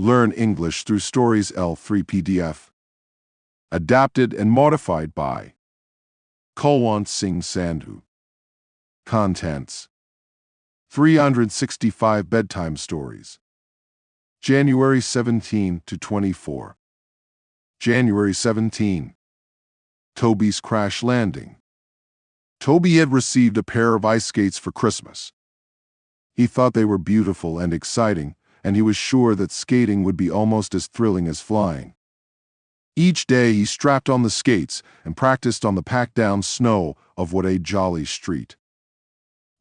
Learn English through Stories L3 PDF. Adapted and modified by Kulwant Singh Sandhu. Contents: 365 bedtime stories. January 17 to 24. January 17. Toby's crash landing. Toby had received a pair of ice skates for Christmas. He thought they were beautiful and exciting, and he was sure that skating would be almost as thrilling as flying. Each day he strapped on the skates and practiced on the packed-down snow of what a jolly street.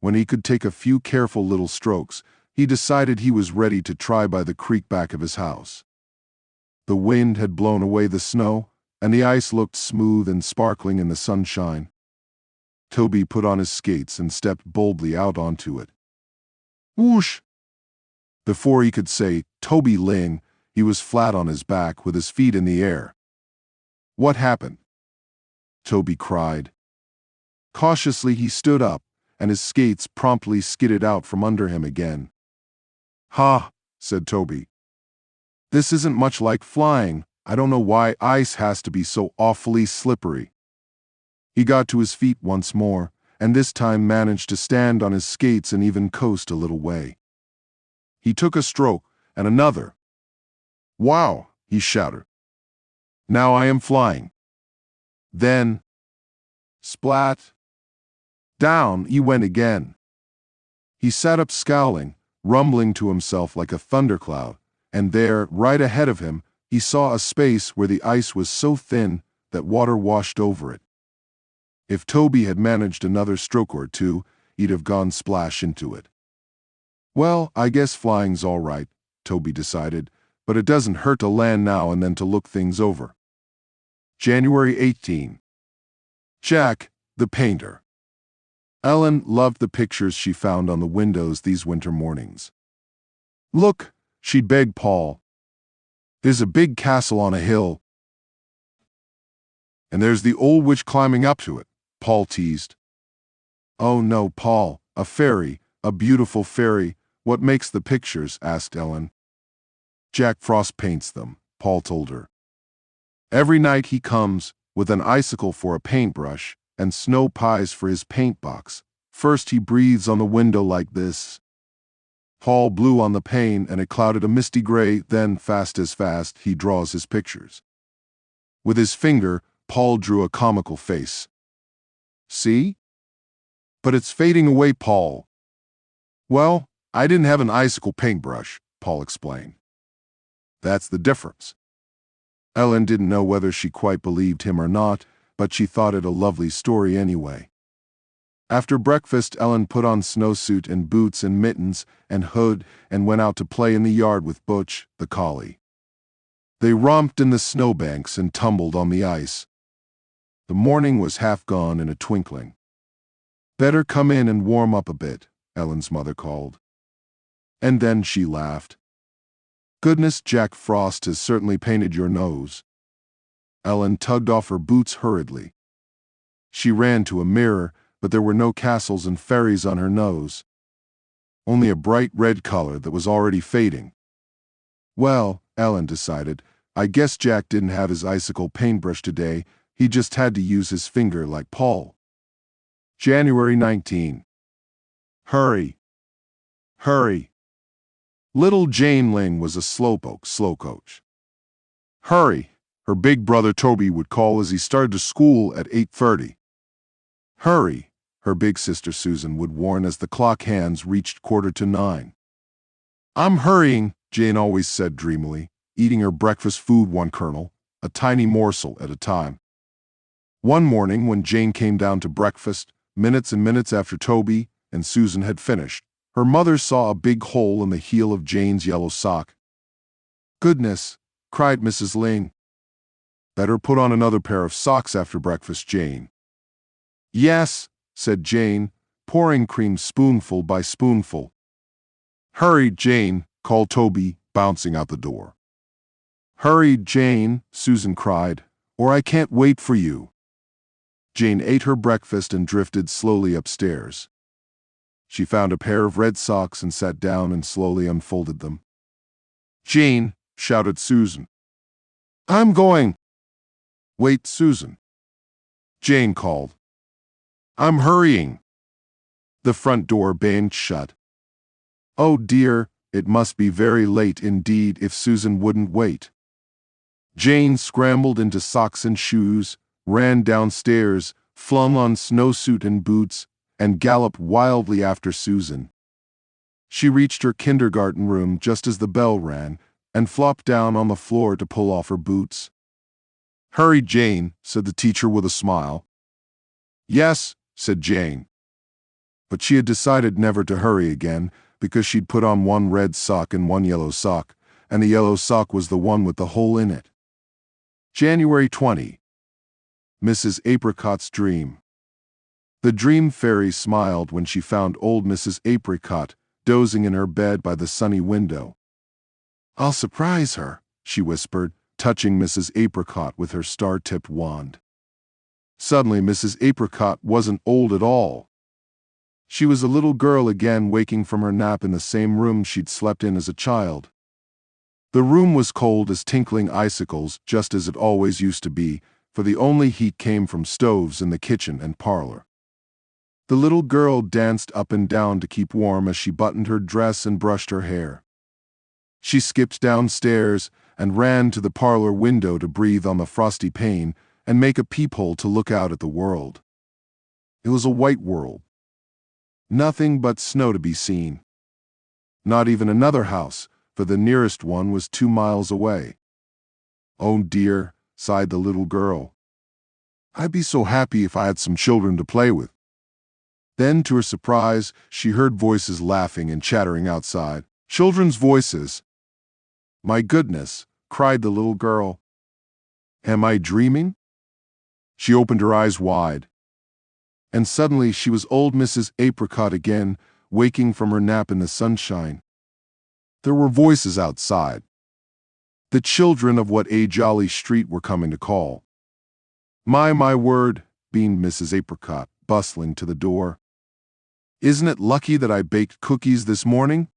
When he could take a few careful little strokes, he decided he was ready to try by the creek back of his house. The wind had blown away the snow, and the ice looked smooth and sparkling in the sunshine. Toby put on his skates and stepped boldly out onto it. Whoosh! Before he could say, "Toby Ling," he was flat on his back with his feet in the air. "What happened?" Toby cried. Cautiously he stood up, and his skates promptly skidded out from under him again. "Ha," said Toby. "This isn't much like flying. I don't know why ice has to be so awfully slippery." He got to his feet once more, and this time managed to stand on his skates and even coast a little way. He took a stroke, and another. "Wow," he shouted. "Now I am flying." Then, splat! Down he went again. He sat up scowling, rumbling to himself like a thundercloud, and there, right ahead of him, he saw a space where the ice was so thin that water washed over it. If Toby had managed another stroke or two, he'd have gone splash into it. "Well, I guess flying's all right," Toby decided, "but it doesn't hurt to land now and then to look things over." January 18. Jack, the painter. Ellen loved the pictures she found on the windows these winter mornings. "Look," she'd beg Paul. "There's a big castle on a hill. And there's the old witch climbing up to it," Paul teased. "Oh no, Paul, a fairy, a beautiful fairy. What makes the pictures?" asked Ellen. "Jack Frost paints them," Paul told her. "Every night he comes with an icicle for a paintbrush and snow pies for his paint box. First he breathes on the window like this." Paul blew on the pane and it clouded a misty gray, then, fast as fast, he draws his pictures. With his finger, Paul drew a comical face. "See? But it's fading away, Paul." "Well, I didn't have an icicle paintbrush," Paul explained. "That's the difference." Ellen didn't know whether she quite believed him or not, but she thought it a lovely story anyway. After breakfast, Ellen put on snowsuit and boots and mittens and hood and went out to play in the yard with Butch, the collie. They romped in the snowbanks and tumbled on the ice. The morning was half gone in a twinkling. "Better come in and warm up a bit," Ellen's mother called. And then she laughed. "Goodness, Jack Frost has certainly painted your nose." Ellen tugged off her boots hurriedly. She ran to a mirror, but there were no castles and fairies on her nose. Only a bright red color that was already fading. Well, Ellen decided, I guess Jack didn't have his icicle paintbrush today, he just had to use his finger like Paul. January 19. Hurry! Hurry! Little Jane Ling was a slowpoke slow coach. "Hurry," her big brother Toby would call as he started to school at 8:30. "Hurry," her big sister Susan would warn as the clock hands reached 9:15. "I'm hurrying," Jane always said dreamily, eating her breakfast food one kernel, a tiny morsel at a time. One morning when Jane came down to breakfast, minutes and minutes after Toby and Susan had finished, her mother saw a big hole in the heel of Jane's yellow sock. "Goodness," cried Mrs. Ling. "Better put on another pair of socks after breakfast, Jane." "Yes," said Jane, pouring cream spoonful by spoonful. "Hurry, Jane," called Toby, bouncing out the door. "Hurry, Jane," Susan cried, "or I can't wait for you." Jane ate her breakfast and drifted slowly upstairs. She found a pair of red socks and sat down and slowly unfolded them. "Jane," shouted Susan. I'm going. Wait, Susan. Jane called. I'm hurrying. The front door banged shut. Oh dear, it must be very late indeed if Susan wouldn't wait. Jane scrambled into socks and shoes, ran downstairs, flung on snowsuit and boots, and galloped wildly after Susan. She reached her kindergarten room just as the bell rang, and flopped down on the floor to pull off her boots. Hurry, Jane, said the teacher with a smile. Yes, said Jane. But she had decided never to hurry again, because she'd put on one red sock and one yellow sock, and the yellow sock was the one with the hole in it. January 20. Mrs. Apricot's Dream. The dream fairy smiled when she found old Mrs. Apricot dozing in her bed by the sunny window. I'll surprise her, she whispered, touching Mrs. Apricot with her star-tipped wand. Suddenly, Mrs. Apricot wasn't old at all. She was a little girl again, waking from her nap in the same room she'd slept in as a child. The room was cold as tinkling icicles, just as it always used to be, for the only heat came from stoves in the kitchen and parlor. The little girl danced up and down to keep warm as she buttoned her dress and brushed her hair. She skipped downstairs and ran to the parlor window to breathe on the frosty pane and make a peephole to look out at the world. It was a white world. Nothing but snow to be seen. Not even another house, for the nearest one was 2 miles away. Oh dear, sighed the little girl. I'd be so happy if I had some children to play with. Then, to her surprise, she heard voices laughing and chattering outside. Children's voices. My goodness, cried the little girl. Am I dreaming? She opened her eyes wide. And suddenly she was old Mrs. Apricot again, waking from her nap in the sunshine. There were voices outside. The children of what a jolly street were coming to call. My word, beamed Mrs. Apricot, bustling to the door. Isn't it lucky that I baked cookies this morning?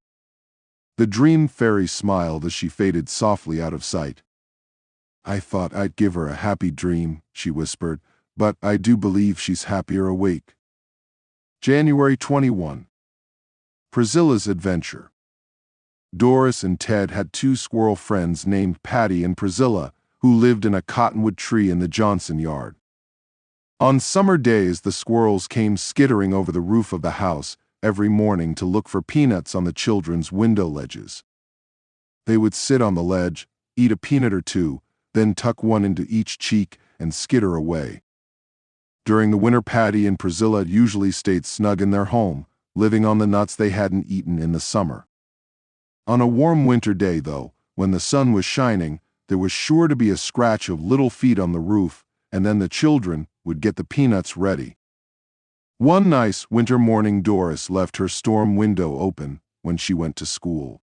The dream fairy smiled as she faded softly out of sight. I thought I'd give her a happy dream, she whispered, but I do believe she's happier awake. January 21. Priscilla's Adventure. Doris and Ted had 2 squirrel friends named Patty and Priscilla, who lived in a cottonwood tree in the Johnson yard. On summer days, the squirrels came skittering over the roof of the house every morning to look for peanuts on the children's window ledges. They would sit on the ledge, eat a peanut or two, then tuck one into each cheek and skitter away. During the winter, Patty and Priscilla usually stayed snug in their home, living on the nuts they hadn't eaten in the summer. On a warm winter day, though, when the sun was shining, there was sure to be a scratch of little feet on the roof, and then the children would get the peanuts ready. One nice winter morning, Doris left her storm window open when she went to school.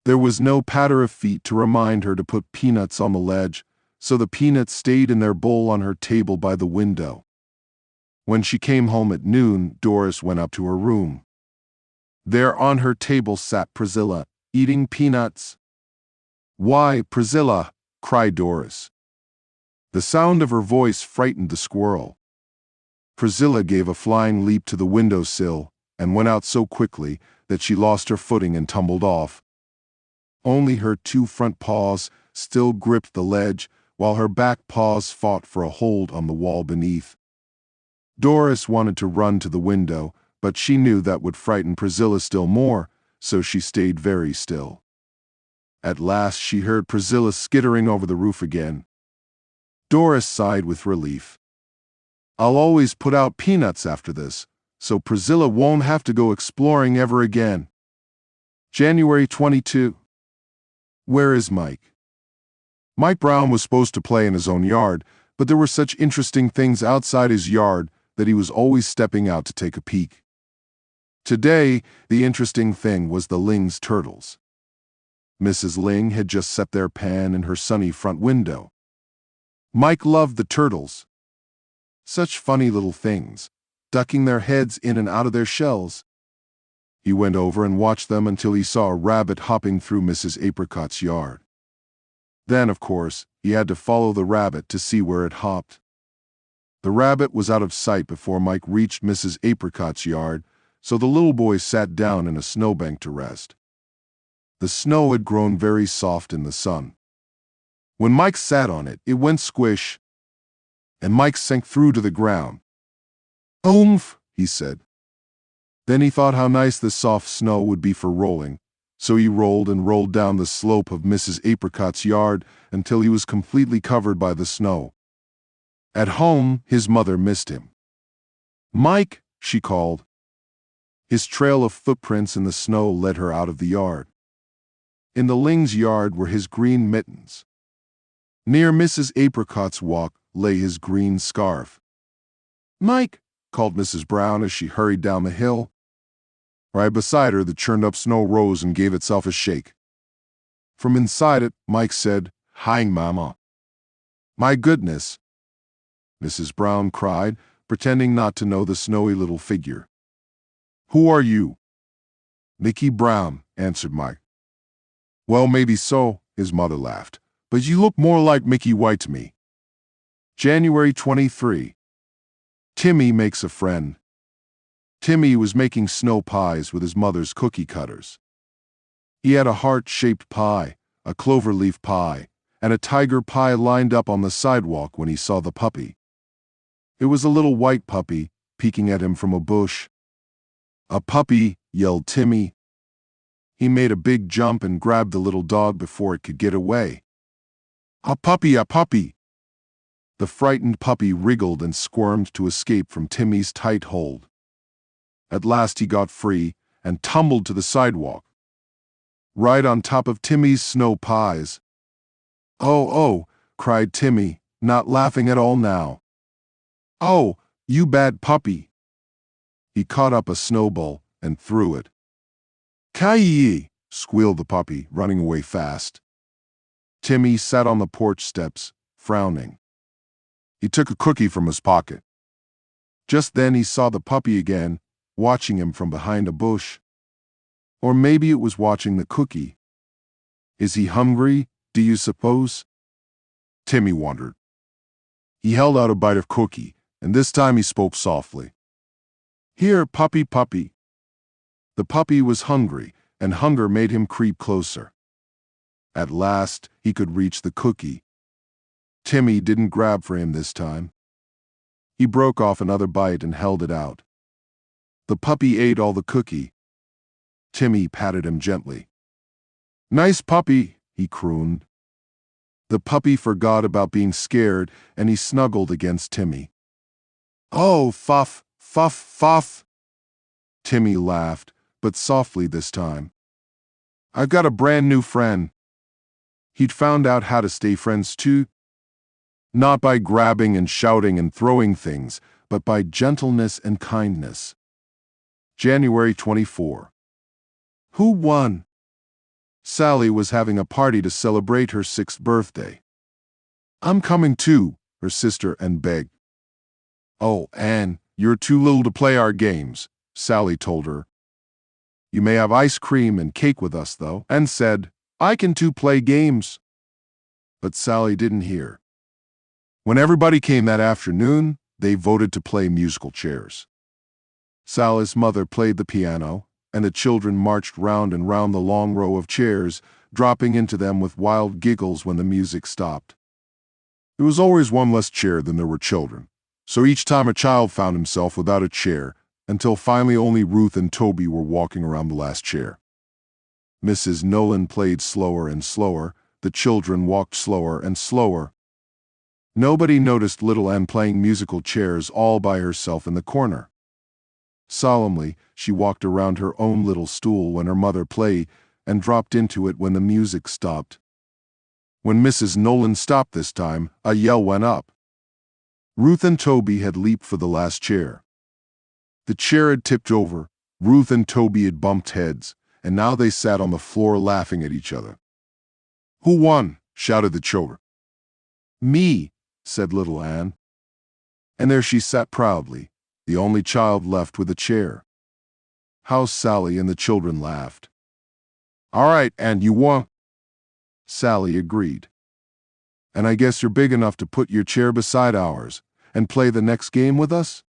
There was no patter of feet to remind her to put peanuts on the ledge, so the peanuts stayed in their bowl on her table by the window. When she came home at noon, Doris went up to her room. There on her table sat Priscilla, eating peanuts. Why, Priscilla, cried Doris. The sound of her voice frightened the squirrel. Priscilla gave a flying leap to the windowsill and went out so quickly that she lost her footing and tumbled off. Only her 2 front paws still gripped the ledge, while her back paws fought for a hold on the wall beneath. Doris wanted to run to the window, but she knew that would frighten Priscilla still more, so she stayed very still. At last she heard Priscilla skittering over the roof again. Doris sighed with relief. I'll always put out peanuts after this, so Priscilla won't have to go exploring ever again. January 22. Where is Mike? Mike Brown was supposed to play in his own yard, but there were such interesting things outside his yard that he was always stepping out to take a peek. Today, the interesting thing was the Ling's turtles. Mrs. Ling had just set their pan in her sunny front window. Mike loved the turtles. Such funny little things, ducking their heads in and out of their shells. He went over and watched them until he saw a rabbit hopping through Mrs. Apricot's yard. Then, of course, he had to follow the rabbit to see where it hopped. The rabbit was out of sight before Mike reached Mrs. Apricot's yard, so the little boy sat down in a snowbank to rest. The snow had grown very soft in the sun. When Mike sat on it, it went squish, and Mike sank through to the ground. "Oomph," he said. Then he thought how nice the soft snow would be for rolling, so he rolled and rolled down the slope of Mrs. Apricot's yard until he was completely covered by the snow. At home, his mother missed him. "Mike," she called. His trail of footprints in the snow led her out of the yard. In the Ling's yard were his green mittens. Near Mrs. Apricot's walk lay his green scarf. "Mike," called Mrs. Brown as she hurried down the hill. Right beside her, the churned-up snow rose and gave itself a shake. From inside it, Mike said, "Hi, Mama." "My goodness," Mrs. Brown cried, pretending not to know the snowy little figure. "Who are you?" "Mickey Brown," answered Mike. "Well, maybe so," his mother laughed, "but you look more like Mickey White to me." January 23. Timmy makes a friend. Timmy was making snow pies with his mother's cookie cutters. He had a heart-shaped pie, a clover-leaf pie, and a tiger pie lined up on the sidewalk when he saw the puppy. It was a little white puppy, peeking at him from a bush. "A puppy!" yelled Timmy. He made a big jump and grabbed the little dog before it could get away. "A puppy! A puppy!" The frightened puppy wriggled and squirmed to escape from Timmy's tight hold. At last he got free and tumbled to the sidewalk, right on top of Timmy's snow pies. "Oh, oh," cried Timmy, not laughing at all now. "Oh, you bad puppy." He caught up a snowball and threw it. "Ki-yi!" squealed the puppy, running away fast. Timmy sat on the porch steps, frowning. He took a cookie from his pocket. Just then he saw the puppy again, watching him from behind a bush. Or maybe it was watching the cookie. Is he hungry, do you suppose? Timmy wondered. He held out a bite of cookie, and this time he spoke softly. "Here, puppy, puppy." The puppy was hungry, and hunger made him creep closer. At last, he could reach the cookie. Timmy didn't grab for him this time. He broke off another bite and held it out. The puppy ate all the cookie. Timmy patted him gently. "Nice puppy," he crooned. The puppy forgot about being scared, and he snuggled against Timmy. "Oh, fuff, fuff, fuff." Timmy laughed, but softly this time. "I've got a brand new friend." He'd found out how to stay friends too. Not by grabbing and shouting and throwing things, but by gentleness and kindness. January 24. Who won? Sally was having a party to celebrate her 6th birthday. "I'm coming too," her sister Ann begged. "Oh, Ann, you're too little to play our games," Sally told her. "You may have ice cream and cake with us, though." Ann said, "I can too play games." But Sally didn't hear. When everybody came that afternoon, they voted to play musical chairs. Sally's mother played the piano, and the children marched round and round the long row of chairs, dropping into them with wild giggles when the music stopped. There was always one less chair than there were children, so each time a child found himself without a chair, until finally only Ruth and Toby were walking around the last chair. Mrs. Nolan played slower and slower, the children walked slower and slower. Nobody noticed little Ann playing musical chairs all by herself in the corner. Solemnly, she walked around her own little stool when her mother played and dropped into it when the music stopped. When Mrs. Nolan stopped this time, a yell went up. Ruth and Toby had leaped for the last chair. The chair had tipped over, Ruth and Toby had bumped heads, and now they sat on the floor laughing at each other. "Who won?" shouted the children. "Me," said little Ann. And there she sat proudly, the only child left with a chair. How Sally and the children laughed. "All right, Ann, you won." Sally agreed. And I guess you're big enough to put your chair beside ours and play the next game with us?